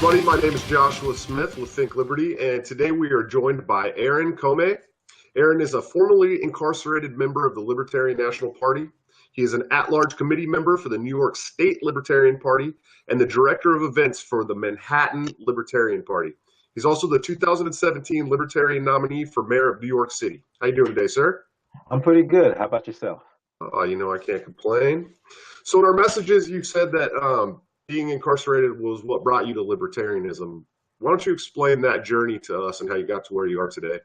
everybody. My name is Joshua Smith with Think Liberty, and today we are joined by Aaron Commey. Aaron is a formerly incarcerated member of the Libertarian National Party. He is an at-large committee member for the New York State Libertarian Party and the director of events for the Manhattan Libertarian Party. He's also the 2017 Libertarian nominee for mayor of New York City. How you doing today, sir? I'm pretty good. How about yourself? I can't complain. So in our messages, you said that being incarcerated was what brought you to libertarianism. Why don't you explain that journey to us and how you got to where you are today?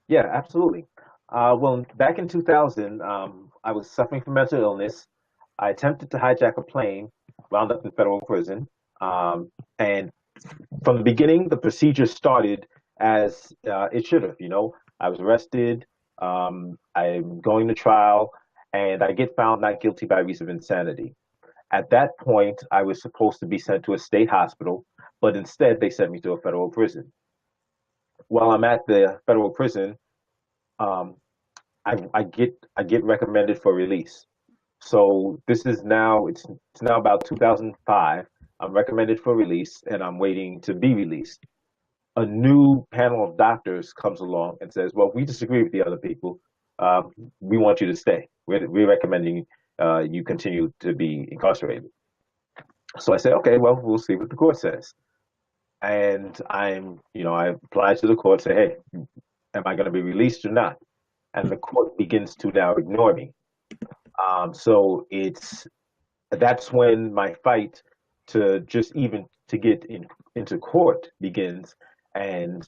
Yeah, absolutely. Well, back in 2000, I was suffering from mental illness. I attempted to hijack a plane, wound up in federal prison. And from the beginning, the procedure started as it should have. I was arrested. I'm going to trial, and I get found not guilty by reason of insanity. At that point, I was supposed to be sent to a state hospital, but instead they sent me to a federal prison. While I'm at the federal prison, um, I get recommended for release. So this is now it's now about 2005. I'm recommended for release, and I'm waiting to be released. A new panel of doctors comes along and says, "Well, we disagree with the other people. Uh, we want you to stay. We're recommending you continue to be incarcerated." So I say, "Okay, well, we'll see what the court says." And I apply to the court, say, "Hey, am I going to be released or not?" And the court begins to now ignore me. So that's when my fight to just even to get into court begins, and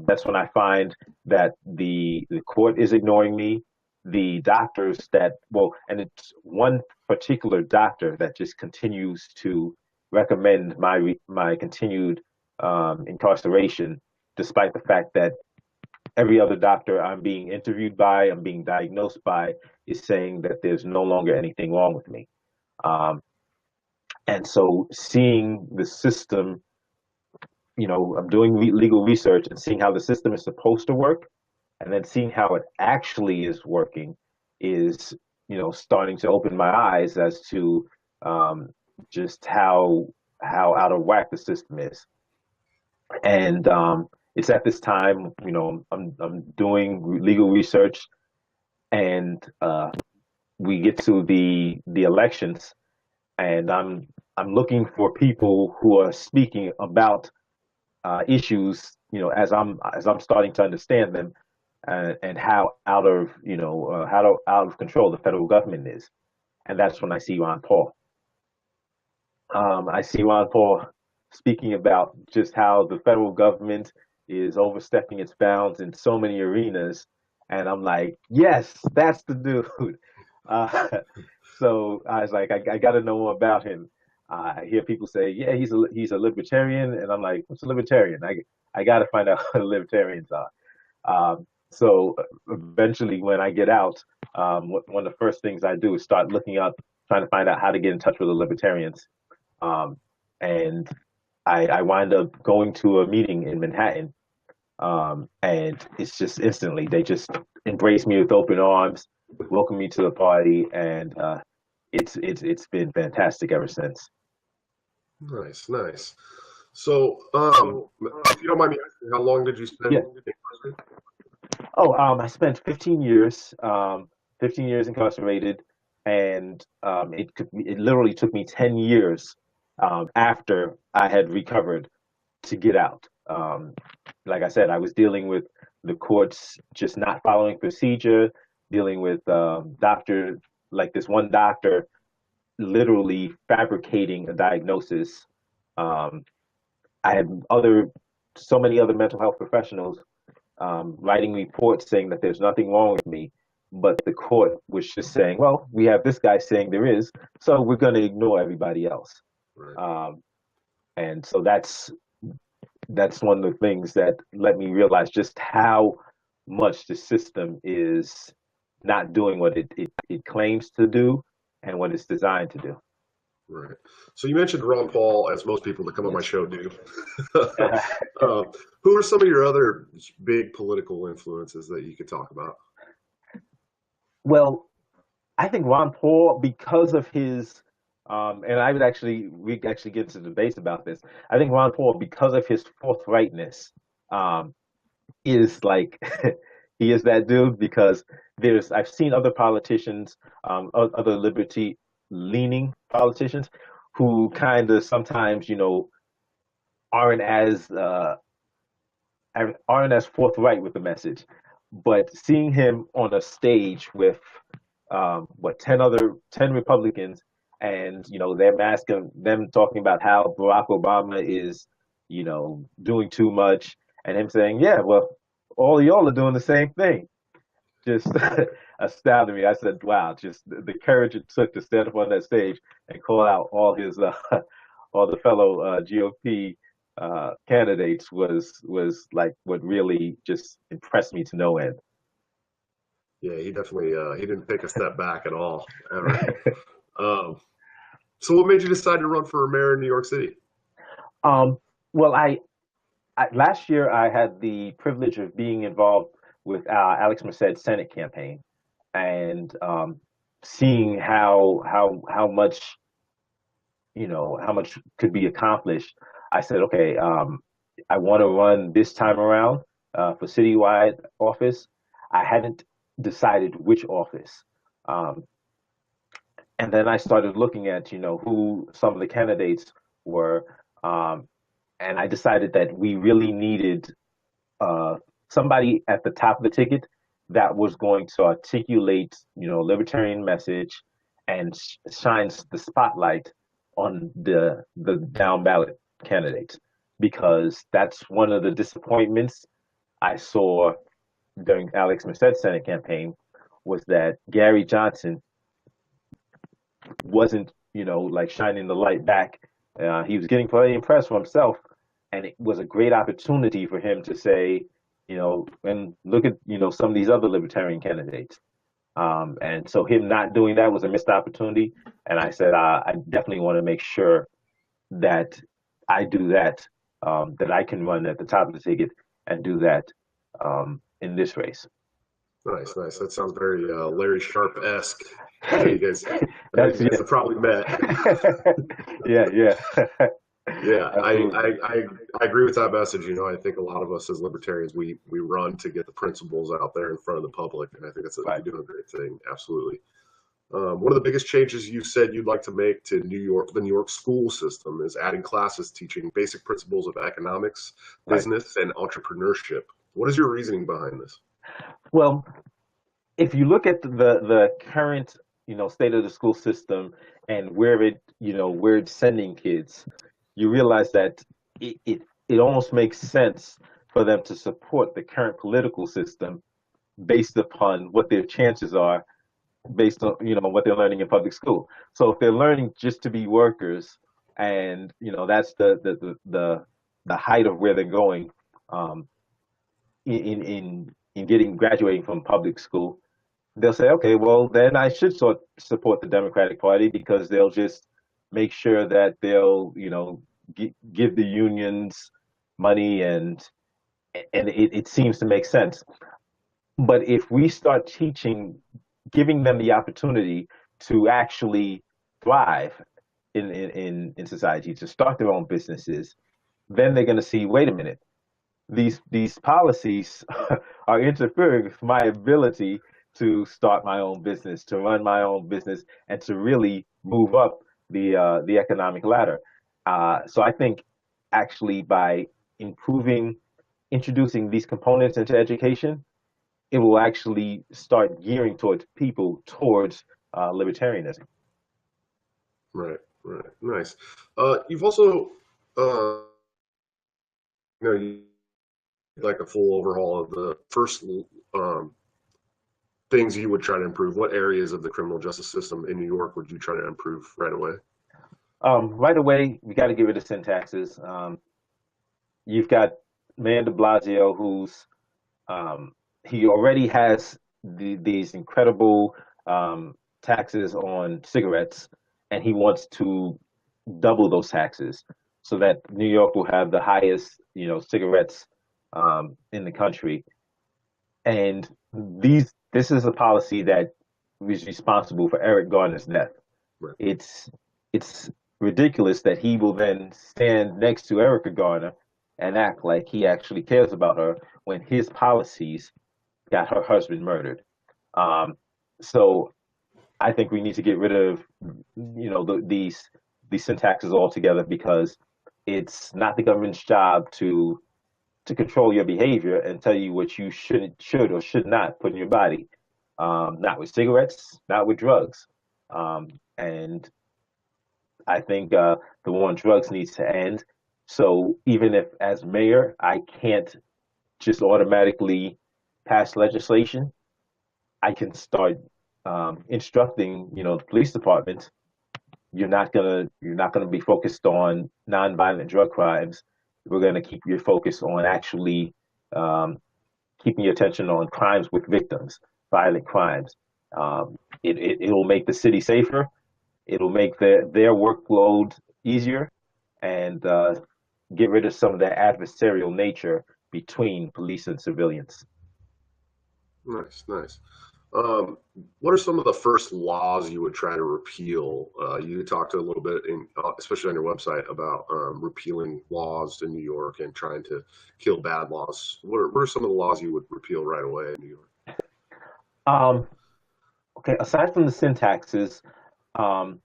that's when I find that the court is ignoring me. The doctors that and it's one particular doctor that just continues to recommend my continued incarceration, despite the fact that every other doctor I'm being interviewed by, I'm being diagnosed by, is saying that there's no longer anything wrong with me. Um, and so seeing the system, I'm doing legal research and seeing how the system is supposed to work, and then seeing how it actually is working is, starting to open my eyes as to just how out of whack the system is. And it's at this time, I'm doing legal research, and we get to the elections, and I'm looking for people who are speaking about issues, as I'm starting to understand them, and how out of control the federal government is, and that's when I see Ron Paul. I see Ron Paul speaking about just how the federal government is overstepping its bounds in so many arenas, and I'm like, yes, that's the dude. Uh, so I was like, I got to know more about him. I hear people say, yeah, he's a libertarian, and I'm like, what's a libertarian? I got to find out what libertarians are. So eventually, when I get out, one of the first things I do is start looking up, trying to find out how to get in touch with the libertarians. Um, and I wind up going to a meeting in Manhattan, and it's just instantly they just embrace me with open arms, welcome me to the party, and it's been fantastic ever since. Nice, nice. So, if you don't mind me asking, how long did you spend Yeah. incarcerated? Oh, I spent 15 years incarcerated, and it literally took me 10 years after I had recovered to get out. Like I said, I was dealing with the courts just not following procedure, dealing with like this one doctor literally fabricating a diagnosis. Um, I had so many other mental health professionals writing reports saying that there's nothing wrong with me, but the court was just saying, well, we have this guy saying there is, so we're going to ignore everybody else. Right. And so that's one of the things that let me realize just how much the system is not doing what it claims to do and what it's designed to do. Right. So you mentioned Ron Paul, as most people that come on my show do. uh, who are some of your other big political influences that you could talk about? Well, I think Ron Paul, because of his And we actually get into debates about this. I think Ron Paul, because of his forthrightness, um, is like he is that dude because I've seen other politicians, other liberty leaning politicians who kind of sometimes, aren't as uh, aren't as forthright with the message. But seeing him on a stage with what 10 Republicans, and them asking them talking about how Barack Obama is, doing too much, and him saying, "Yeah, well, all of y'all are doing the same thing." Just astounded me. I said, "Wow!" Just the courage it took to stand up on that stage and call out all his all the fellow GOP candidates was like what really just impressed me to no end. Yeah, he definitely he didn't take a step back at all ever. Um, so, what made you decide to run for mayor in New York City? Um, well, last year I had the privilege of being involved with Alex Merced's Senate campaign, and seeing how much how much could be accomplished. I said, okay, I want to run this time around for citywide office. I hadn't decided which office. Um, and then I started looking at, who some of the candidates were. Um, and I decided that we really needed uh, somebody at the top of the ticket that was going to articulate, libertarian message and shines the spotlight on the down ballot candidates, because that's one of the disappointments I saw during Alex Merced's Senate campaign was that Gary Johnson wasn't, like shining the light back. He was getting plenty impressed for himself, and it was a great opportunity for him to say, and look at, some of these other libertarian candidates. And so him not doing that was a missed opportunity. And I said, I definitely want to make sure that I do that, that I can run at the top of the ticket and do that in this race. Nice, nice. That sounds very Larry Sharp-esque. I know you guys, I know you That's guys yeah, have probably met. yeah, yeah, Yeah, absolutely, I agree with that message. I think a lot of us as libertarians, we run to get the principles out there in front of the public, and I think right. you're doing a great thing. Absolutely. One of the biggest changes you said you'd like to make to the New York school system, is adding classes teaching basic principles of economics, Right. business, and entrepreneurship. What is your reasoning behind this? Well, if you look at the current state of the school system and where it's sending kids, you realize that it almost makes sense for them to support the current political system based upon what their chances are based on what they're learning in public school. So if they're learning just to be workers, and that's the height of where they're going, um, in getting graduating from public school, they'll say, okay, well, then I should support the Democratic Party because they'll just make sure that they'll, give the unions money, and it seems to make sense. But if we start giving them the opportunity to actually thrive in society, to start their own businesses, then they're going to see, wait a minute, these policies are interfering with my ability to start my own business, to run my own business, and to really move up the economic ladder. So I think actually by improving, introducing these components into education, it will actually start gearing towards people towards libertarianism. Right, right, nice. You've also, you like a full overhaul of the first um, things you would try to improve. What areas of the criminal justice system in New York would you try to improve right away? Right away, we got to get rid of sin taxes. You've got Mayor de Blasio, who's he already has these incredible taxes on cigarettes, and he wants to double those taxes so that New York will have the highest, cigarettes in the country. And this is a policy that was responsible for Eric Garner's death. Right. It's it's ridiculous that he will then stand next to Erica Garner and act like he actually cares about her when his policies got her husband murdered. Um, so I think we need to get rid of, these syntaxes altogether, because it's not the government's job to control your behavior and tell you what you should or should not put in your body. Not with cigarettes, not with drugs. And I think the war on drugs needs to end. So even if, as mayor, I can't just automatically pass legislation, I can start instructing, the police department. You're not gonna be focused on nonviolent drug crimes. We're gonna keep your focus on actually um, keeping your attention on crimes with victims, violent crimes. It'll make the city safer. It'll make their workload easier, and get rid of some of that adversarial nature between police and civilians. Nice, nice. Um, what are some of the first laws you would try to repeal? You talked a little bit, especially on your website, about repealing laws in New York and trying to kill bad laws. What are some of the laws you would repeal right away in New York? Um, okay, aside from the syntaxes, um,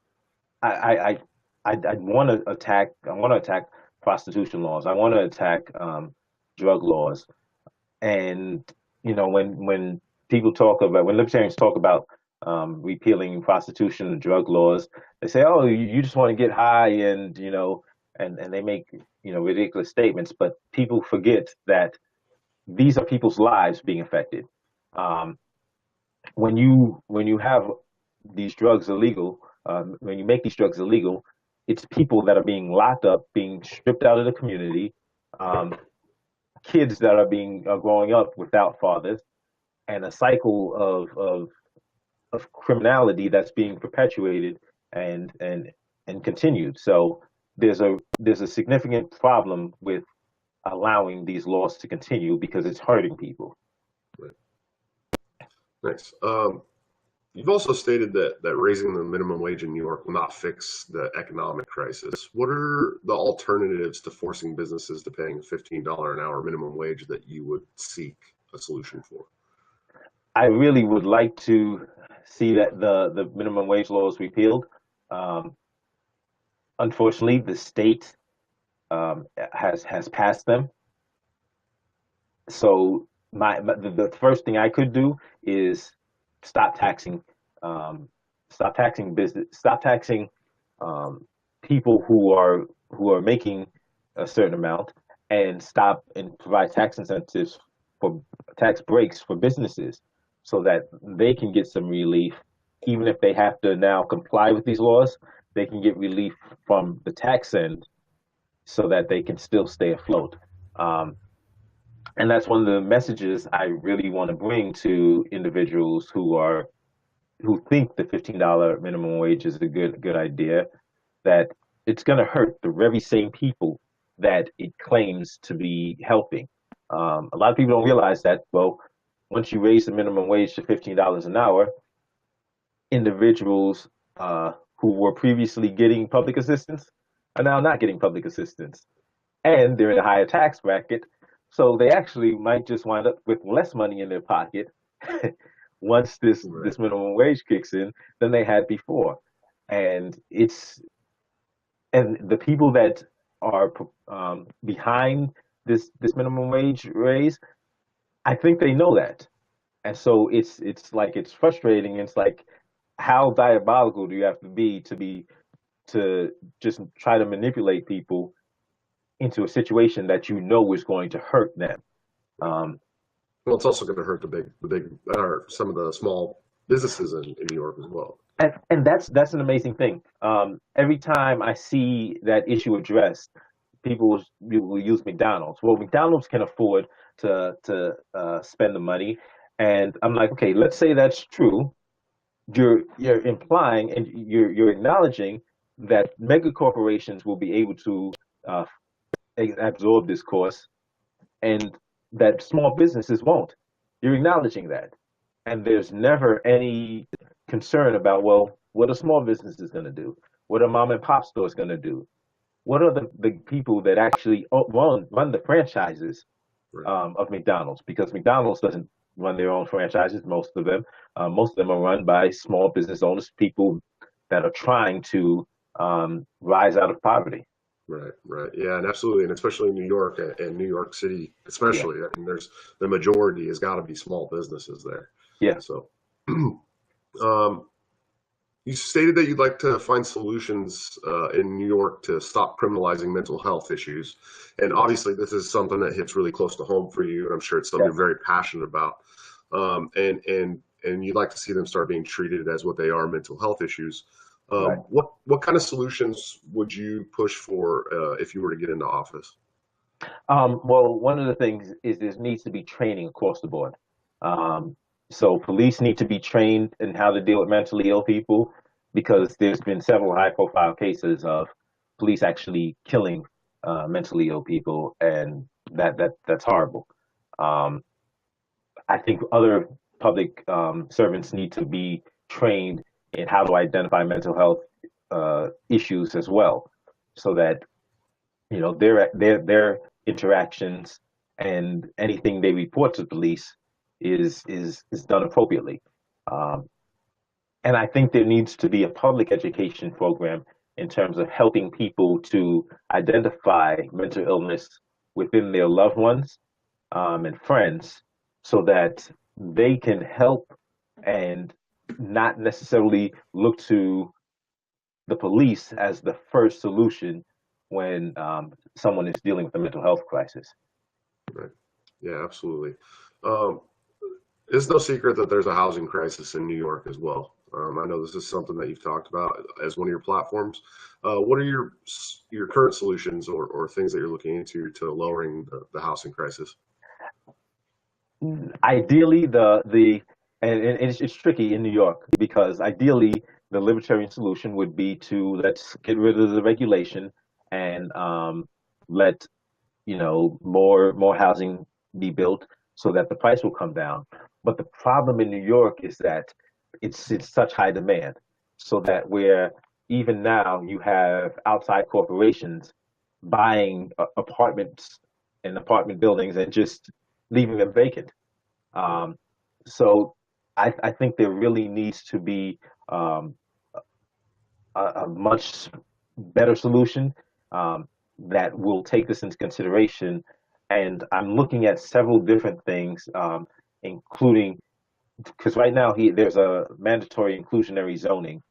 I I want to attack. I want to attack prostitution laws. I want to attack drug laws. And when people talk about when libertarians talk about repealing prostitution and drug laws, they say, "Oh, you just want to get high," and and they make ridiculous statements. But people forget that these are people's lives being affected. Um, when you have these drugs illegal, when you make these drugs illegal, it's people that are being locked up, being stripped out of the community, um, kids that are growing up without fathers, and a cycle of criminality that's being perpetuated and continued. So there's a significant problem with allowing these laws to continue because it's hurting people. Right. Nice. You've also stated that raising the minimum wage in New York will not fix the economic crisis. What are the alternatives to forcing businesses to paying $15 an hour minimum wage that you would seek a solution for? I really would like to see that the minimum wage laws repealed. Um, Unfortunately, the state has passed them. So the first thing I could do is stop taxing, um, stop taxing um, people who are making a certain amount, and stop and provide tax incentives for tax breaks for businesses, so that they can get some relief, even if they have to now comply with these laws. They can get relief from the tax end, so that they can still stay afloat. Um, and that's one of the messages I really want to bring to individuals who think the $15 minimum wage is a good idea. That it's going to hurt the very same people that it claims to be helping. A lot of people don't realize that. Well, once you raise the minimum wage to $15 an hour, individuals who were previously getting public assistance are now not getting public assistance, and they're in a higher tax bracket, so they actually might just wind up with less money in their pocket once this Right. this minimum wage kicks in than they had before. And the people that are behind this minimum wage raise, I think they know that, and so it's frustrating. It's like, how diabolical do you have to just try to manipulate people into a situation that you know is going to hurt them. Um, Well, it's also going to hurt or some of the small businesses in New York as well. and that's an amazing thing. Every time I see that issue addressed, people will use McDonald's. Well, McDonald's can afford to spend the money, and I'm like, okay, let's say that's true. You're implying and you're acknowledging that mega corporations will be able to uh, absorb this cost, and that small businesses won't. You're acknowledging that. And there's never any concern about, well, what a small business is going to do. What are mom and pop stores going to do? What are the people that actually run the franchises Right. of McDonald's? Because McDonald's doesn't run their own franchises, most of them are run by small business owners, people that are trying to rise out of poverty. Right, right. Yeah, and absolutely. And especially in New York and New York City, Yeah, especially. I mean, there's the majority has got to be small businesses there. yeah, So, um, you stated that you'd like to find solutions in New York to stop criminalizing mental health issues. And yes, obviously, this is something that hits really close to home for you. And I'm sure it's something you're definitely. very passionate about. And you'd like to see them start being treated as what they are, mental health issues. Right. What kind of solutions would you push for if you were to get into office? Well, one of the things is there needs to be training across the board. Um, so police need to be trained in how to deal with mentally ill people because there's been several high-profile cases of police actually killing mentally ill people, and that's horrible. Um, I think other public servants need to be trained in how to identify mental health issues as well, so that their interactions and anything they report to police is done appropriately. Um, and I think there needs to be a public education program in terms of helping people to identify mental illness within their loved ones and friends so that they can help and not necessarily look to the police as the first solution when someone is dealing with a mental health crisis. Right. Yeah, absolutely. Um, it's no secret that there's a housing crisis in New York as well. I know this is something that you've talked about as one of your platforms. What are your current solutions or things that you're looking into to lowering the housing crisis? Ideally, and it's tricky in New York because ideally the libertarian solution would be to let's get rid of the regulation and let more housing be built so that the price will come down. But the problem in New York is that it's such high demand, so that where even now you have outside corporations buying apartments and apartment buildings and just leaving them vacant. Right. Um, so I think there really needs to be um, a much better solution that will take this into consideration. And I'm looking at several different things, including because right now there's a mandatory inclusionary zoning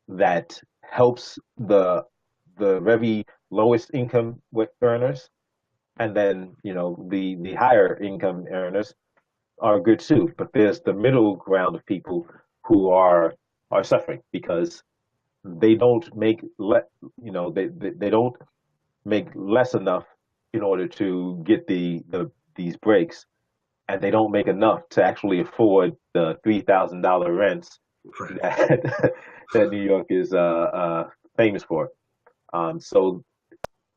that helps the very lowest income earners, and then the higher income earners are good too. But there's the middle ground of people who are suffering because they don't make they don't make less enough in order to get these breaks, and they don't make enough to actually afford the $3,000 rents Right. that that New York is famous for. So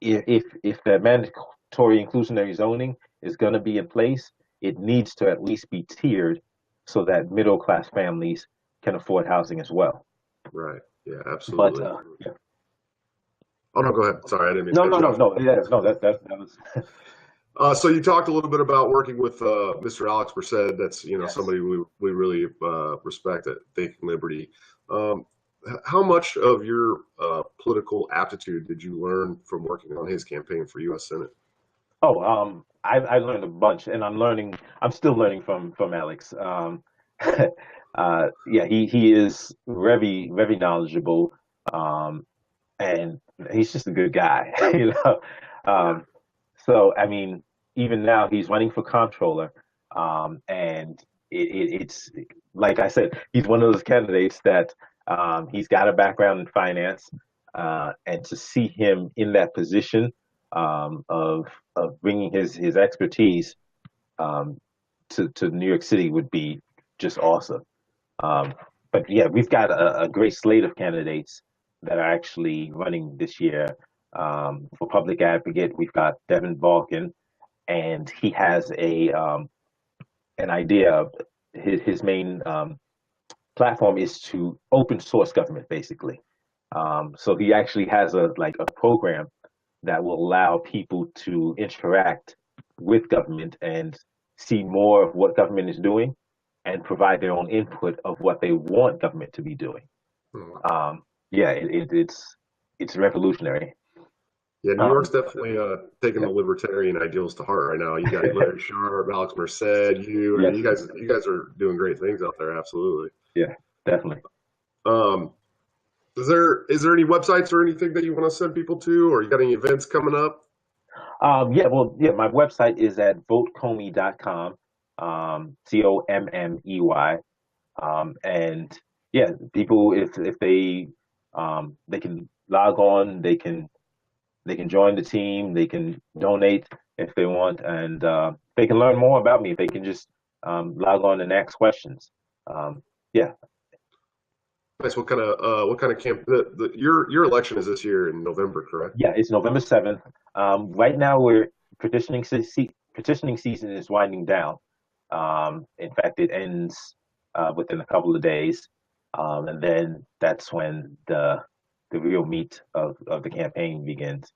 if the mandatory inclusionary zoning is going to be in place, it needs to at least be tiered so that middle class families can afford housing as well. Right. Yeah, But absolutely. yeah. Oh no, go ahead. Sorry, I didn't mean to No, cut no, you no, off. no. Yeah, no, that was So you talked a little bit about working with Mr. Alex Merced. That's yes. somebody we really respect at Thinking Liberty. Um, how much of your political aptitude did you learn from working on his campaign for U.S. Senate? Oh, I learned a bunch, and I'm still learning from Alex. Yeah, he is very knowledgeable, um, and he's just a good guy, you know. Yeah. Um, so I mean, even now he's running for comptroller, and it's like I said, he's one of those candidates that he's got a background in finance, and to see him in that position of bringing his expertise um, to New York City would be just awesome. Um, but yeah, we've got a great slate of candidates that are actually running this year. For public advocate, we've got Devin Balkin, and he has an idea. His main platform is to open source government, basically. So he actually has a program that will allow people to interact with government and see more of what government is doing and provide their own input of what they want government to be doing. Oh, Yeah, it's revolutionary. yeah, New York's Um, definitely taking yeah, the libertarian ideals to heart right now. You got Larry Sharp, Alex Merced, I mean, yes, you guys are doing great things out there. Absolutely. yeah, definitely. Um, is there any websites or anything that you want to send people to, or you got any events coming up? Yeah, my website is at votecomey.com, Commey. And yeah, people, if they can log on, they can join the team, they can donate if they want, and they can learn more about me. They can just log on and ask questions. Yeah, Nice. What kind of camp? Your election is this year in November, correct? yeah, it's November 7th. Right now, we're petitioning season is winding down. In fact, it ends within a couple of days, and then that's when the real meat of the campaign begins.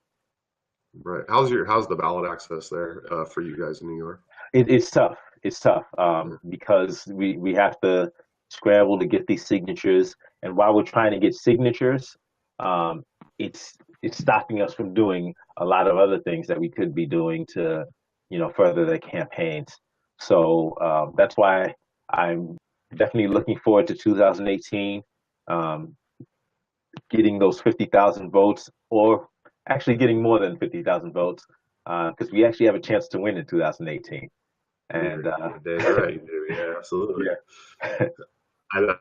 Right. How's the ballot access there for you guys in New York? It's tough. It's tough Yeah. because we have to scramble to get these signatures, and while we're trying to get signatures, um, it's stopping us from doing a lot of other things that we could be doing to, further the campaigns. So that's why I'm definitely looking forward to 2018, um, getting those 50,000 votes, or actually getting more than 50,000 votes, because we actually have a chance to win in 2018. And You're dead right. You do. Yeah, absolutely. yeah, I don't,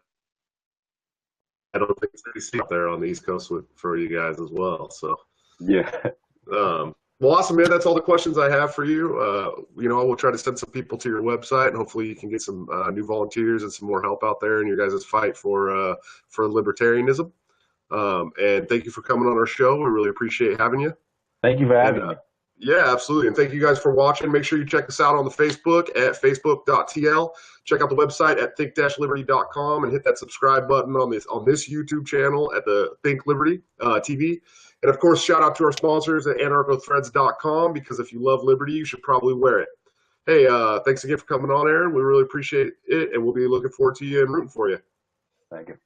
I don't think it's pretty steep out there on the East Coast for you guys as well. So, yeah. well, awesome, man. That's all the questions I have for you. I will try to send some people to your website, and hopefully, you can get some new volunteers and some more help out there in your guys' fight for libertarianism. And thank you for coming on our show. We really appreciate having you. Thank you for And having me. yeah, absolutely. And thank you guys for watching. Make sure you check us out on the Facebook at facebook.tl. Check out the website at think-liberty.com and hit that subscribe button on this YouTube channel at the Think Liberty TV. And of course, shout out to our sponsors at anarchothreads.com, because if you love liberty, you should probably wear it. Hey, thanks again for coming on, Aaron. We really appreciate it, and we'll be looking forward to you and rooting for you. Thank you.